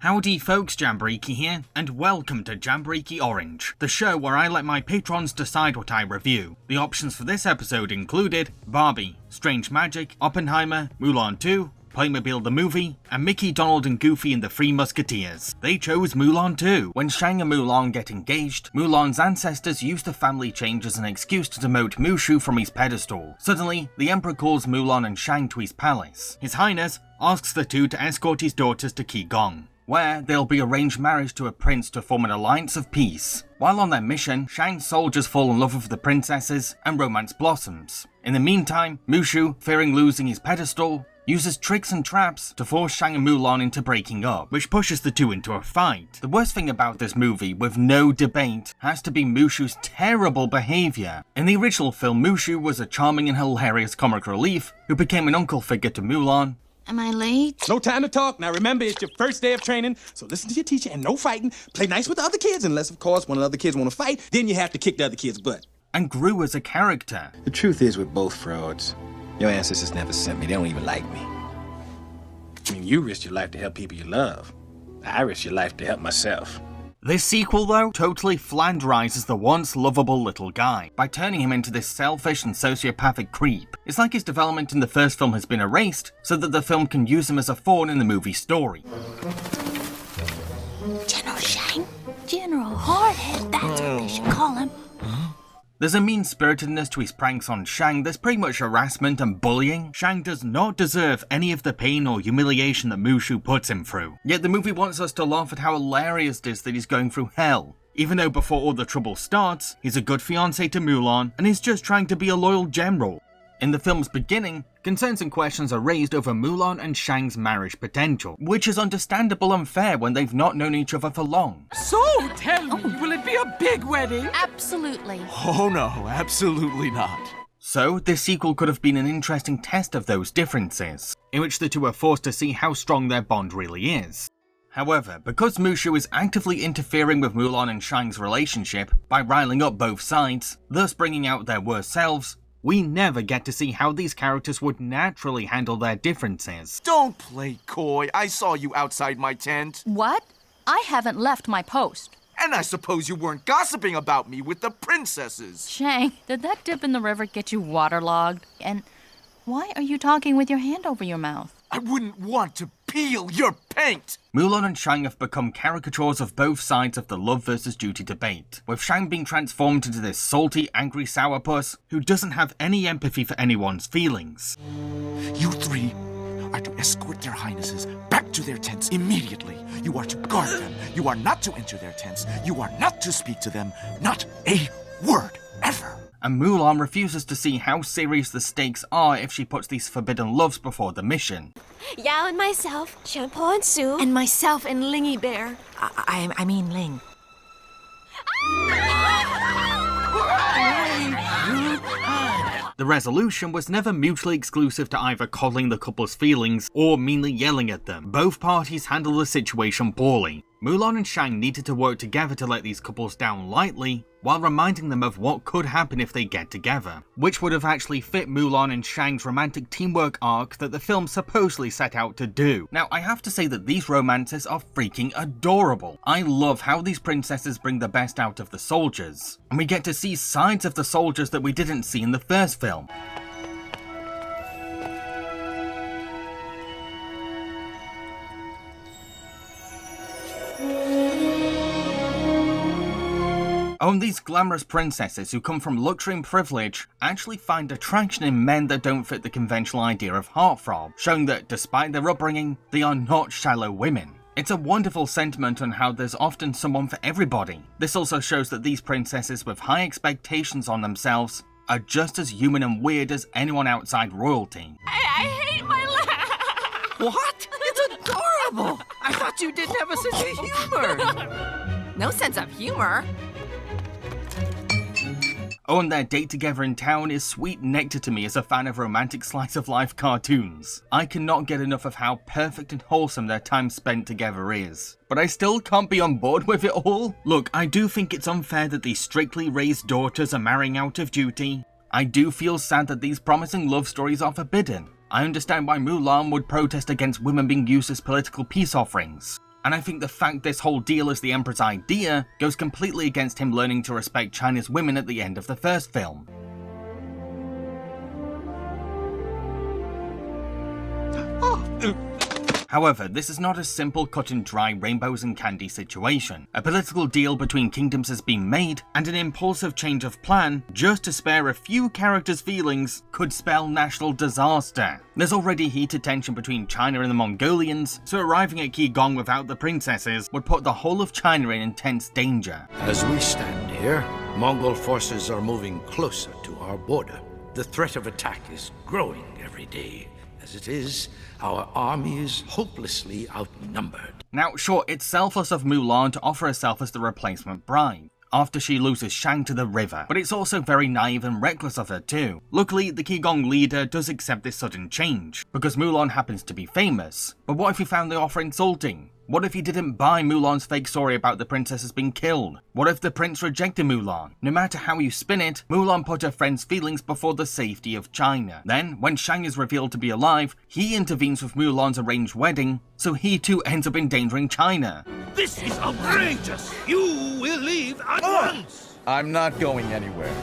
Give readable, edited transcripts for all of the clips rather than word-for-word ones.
Howdy folks, Jambareeqi here, and welcome to Jambareeqi Orange, the show where I let my patrons decide what I review. The options for this episode included Barbie, Strange Magic, Oppenheimer, Mulan 2, Playmobil the Movie, and Mickey, Donald and Goofy and the Three Musketeers. They chose Mulan 2. When Shang and Mulan get engaged, Mulan's ancestors use the family change as an excuse to demote Mushu from his pedestal. Suddenly, the Emperor calls Mulan and Shang to his palace. His Highness asks the two to escort his daughters to Qigong, where they'll be arranged marriage to a prince to form an alliance of peace. While on their mission, Shang's soldiers fall in love with the princesses and romance blossoms. In the meantime, Mushu, fearing losing his pedestal, uses tricks and traps to force Shang and Mulan into breaking up, which pushes the two into a fight. The worst thing about this movie, with no debate, has to be Mushu's terrible behaviour. In the original film, Mushu was a charming and hilarious comic relief who became an uncle figure to Mulan. Am I late? No time to talk. Now remember, it's your first day of training, so listen to your teacher and no fighting. Play nice with the other kids, unless, of course, one of the other kids want to fight, then you have to kick the other kid's butt. And grew as a character. The truth is, we're both frauds. Your ancestors never sent me. They don't even like me. I mean, you risked your life to help people you love. I risked your life to help myself. This sequel, though, totally flanderizes the once lovable little guy by turning him into this selfish and sociopathic creep. It's like his development in the first film has been erased so that the film can use him as a thorn in the movie story. General Shang? General Hardhead, that's what they should call him. There's a mean-spiritedness to his pranks on Shang that's pretty much harassment and bullying. Shang does not deserve any of the pain or humiliation that Mushu puts him through. Yet the movie wants us to laugh at how hilarious it is that he's going through hell. Even though before all the trouble starts, he's a good fiancé to Mulan and he's just trying to be a loyal general. In the film's beginning, concerns and questions are raised over Mulan and Shang's marriage potential, which is understandable and fair when they've not known each other for long. So, tell me, will it be a big wedding? Absolutely. Oh no, absolutely not. So, this sequel could have been an interesting test of those differences, in which the two are forced to see how strong their bond really is. However, because Mushu is actively interfering with Mulan and Shang's relationship by riling up both sides, thus bringing out their worst selves, we never get to see how these characters would naturally handle their differences. Don't play coy. I saw you outside my tent. What? I haven't left my post. And I suppose you weren't gossiping about me with the princesses. Shang, did that dip in the river get you waterlogged? And why are you talking with your hand over your mouth? I wouldn't want to peel your paint. Mulan and Shang have become caricatures of both sides of the love versus duty debate, with Shang being transformed into this salty, angry sourpuss who doesn't have any empathy for anyone's feelings. You three are to escort their highnesses back to their tents immediately. You are to guard them. You are not to enter their tents. You are not to speak to them. Not a word, ever. And Mulan refuses to see how serious the stakes are if she puts these forbidden loves before the mission. Yao and myself, Shampoo and Sue. And myself and Lingy Bear. I mean Ling. The resolution was never mutually exclusive to either coddling the couple's feelings or meanly yelling at them. Both parties handled the situation poorly. Mulan and Shang needed to work together to let these couples down lightly, while reminding them of what could happen if they get together, which would have actually fit Mulan and Shang's romantic teamwork arc that the film supposedly set out to do. Now, I have to say that these romances are freaking adorable. I love how these princesses bring the best out of the soldiers, and we get to see sides of the soldiers that we didn't see in the first film. Oh, these glamorous princesses who come from luxury and privilege actually find attraction in men that don't fit the conventional idea of heartthrob, showing that despite their upbringing, they are not shallow women. It's a wonderful sentiment on how there's often someone for everybody. This also shows that these princesses with high expectations on themselves are just as human and weird as anyone outside royalty. I hate my laugh. What? It's adorable. I thought you didn't have a sense of humor. No sense of humor. Oh, and their date together in town is sweet nectar to me as a fan of romantic slice-of-life cartoons. I cannot get enough of how perfect and wholesome their time spent together is. But I still can't be on board with it all. Look, I do think it's unfair that these strictly raised daughters are marrying out of duty. I do feel sad that these promising love stories are forbidden. I understand why Mulan would protest against women being used as political peace offerings. and I think the fact this whole deal is the Emperor's idea goes completely against him learning to respect China's women at the end of the first film. However, this is not a simple cut and dry rainbows and candy situation. A political deal between kingdoms has been made, and an impulsive change of plan, just to spare a few characters' feelings, could spell national disaster. There's already heated tension between China and the Mongolians, so arriving at Qigong without the princesses would put the whole of China in intense danger. As we stand here, Mongol forces are moving closer to our border. The threat of attack is growing every day. As it is, our army is hopelessly outnumbered. Now, sure, it's selfless of Mulan to offer herself as the replacement bride after she loses Shang to the river, but it's also very naive and reckless of her too. Luckily, the Qigong leader does accept this sudden change, because Mulan happens to be famous. But what if he found the offer insulting? What if he didn't buy Mulan's fake story about the princesses being killed? What if the prince rejected Mulan? No matter how you spin it, Mulan put her friend's feelings before the safety of China. Then, when Shang is revealed to be alive, he intervenes with Mulan's arranged wedding, so he too ends up endangering China. This is outrageous! You will leave at once! I'm not going anywhere.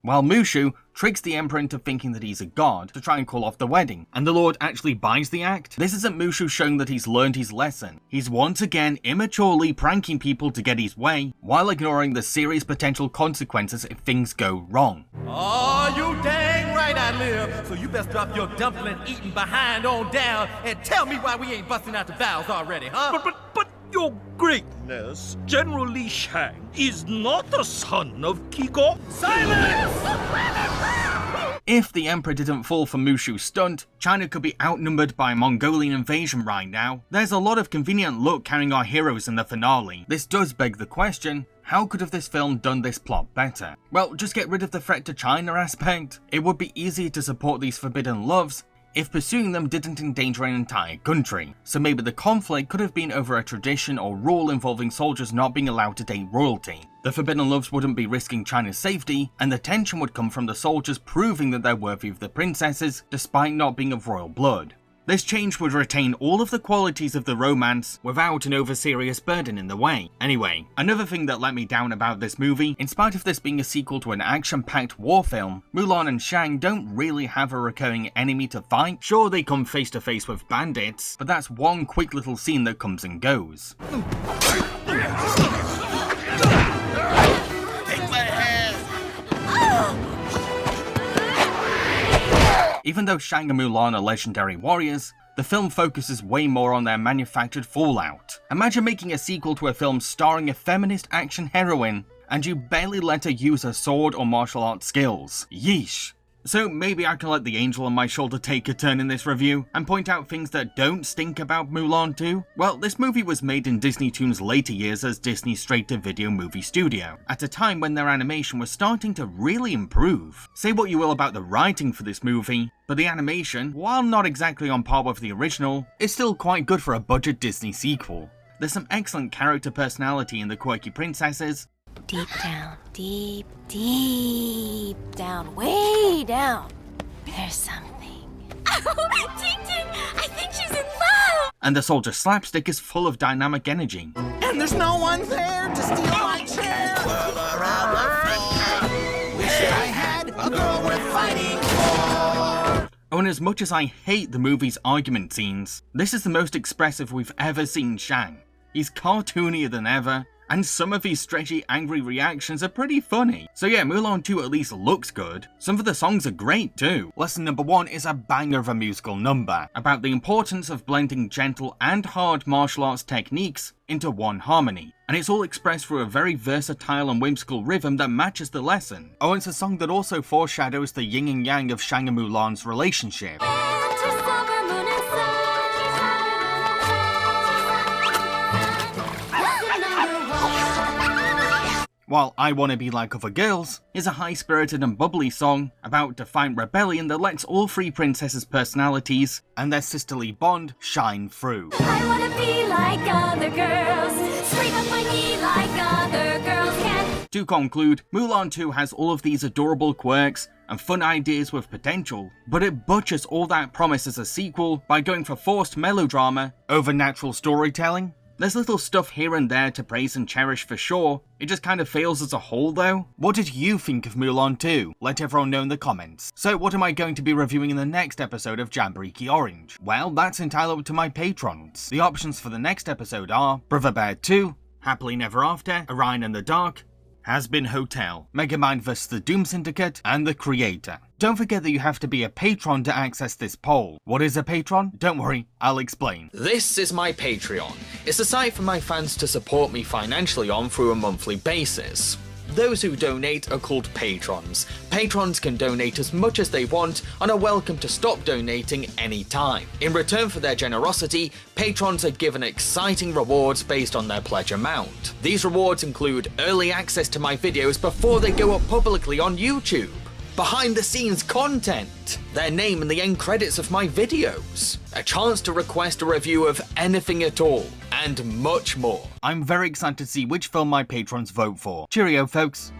While Mushu tricks the Emperor into thinking that he's a god to try and call off the wedding, and the Lord actually buys the act. This isn't Mushu showing that he's learned his lesson. He's once again immaturely pranking people to get his way, while ignoring the serious potential consequences if things go wrong. Oh, you dang right I live, so you best drop your dumpling eating behind on down and tell me why we ain't busting out the vows already, huh? But your greatness, General Li Shang, is not the son of Qigong. If the Emperor didn't fall for Mushu's stunt, China could be outnumbered by a Mongolian invasion right now. There's a lot of convenient luck carrying our heroes in the finale. This does beg the question, how could have this film done this plot better? Well, just get rid of the threat to China aspect. It would be easier to support these forbidden loves if pursuing them didn't endanger an entire country. So maybe the conflict could have been over a tradition or rule involving soldiers not being allowed to date royalty. The forbidden loves wouldn't be risking China's safety, and the tension would come from the soldiers proving that they're worthy of the princesses despite not being of royal blood. This change would retain all of the qualities of the romance without an over-serious burden in the way. Anyway, another thing that let me down about this movie, in spite of this being a sequel to an action-packed war film, Mulan and Shang don't really have a recurring enemy to fight. Sure, they come face to face with bandits, but that's one quick little scene that comes and goes. Even though Shang and Mulan are legendary warriors, the film focuses way more on their manufactured fallout. Imagine making a sequel to a film starring a feminist action heroine, and you barely let her use her sword or martial arts skills. Yeesh. So maybe I can let the angel on my shoulder take a turn in this review, and point out things that don't stink about Mulan too? Well, this movie was made in Disney Toon's later years as Disney's straight-to-video movie studio, at a time when their animation was starting to really improve. Say what you will about the writing for this movie, but the animation, while not exactly on par with the original, is still quite good for a budget Disney sequel. There's some excellent character personality in the quirky princesses. Deep down, deep down, way down, there's something. Oh, Ting Ting, I think she's in love! And the soldier slapstick is full of dynamic energy. And there's no one there to steal my chair! Wish I had a girl worth fighting for! Oh, and as much as I hate the movie's argument scenes, this is the most expressive we've ever seen Shang. He's cartoonier than ever, and some of his stretchy, angry reactions are pretty funny. So yeah, Mulan 2 at least looks good. Some of the songs are great too. Lesson number 1 is a banger of a musical number, about the importance of blending gentle and hard martial arts techniques into one harmony. And it's all expressed through a very versatile and whimsical rhythm that matches the lesson. Oh, it's a song that also foreshadows the yin and yang of Shang and Mulan's relationship. While I Wanna Be Like Other Girls is a high-spirited and bubbly song about defiant rebellion that lets all three princesses' personalities and their sisterly bond shine through. I wanna be like other girls, scream up my knee like other girls can. To conclude, Mulan 2 has all of these adorable quirks and fun ideas with potential, but it butchers all that promise as a sequel by going for forced melodrama over natural storytelling. There's little stuff here and there to praise and cherish for sure, it just kind of fails as a whole though. What did you think of Mulan 2? Let everyone know in the comments. So what am I going to be reviewing in the next episode of Jambareeqi Orange? Well, that's entirely up to my patrons. The options for the next episode are Brother Bear 2, Happily Never After, Orion and the Dark, Has Been Hotel, Megamind vs. the Doom Syndicate, and The Creator. Don't forget that you have to be a patron to access this poll. What is a patron? Don't worry, I'll explain. This is my Patreon. It's a site for my fans to support me financially on through a monthly basis. Those who donate are called patrons. Patrons can donate as much as they want and are welcome to stop donating anytime. In return for their generosity, patrons are given exciting rewards based on their pledge amount. These rewards include early access to my videos before they go up publicly on YouTube, behind the scenes content, their name in the end credits of my videos, a chance to request a review of anything at all, and much more. I'm very excited to see which film my patrons vote for. Cheerio, folks.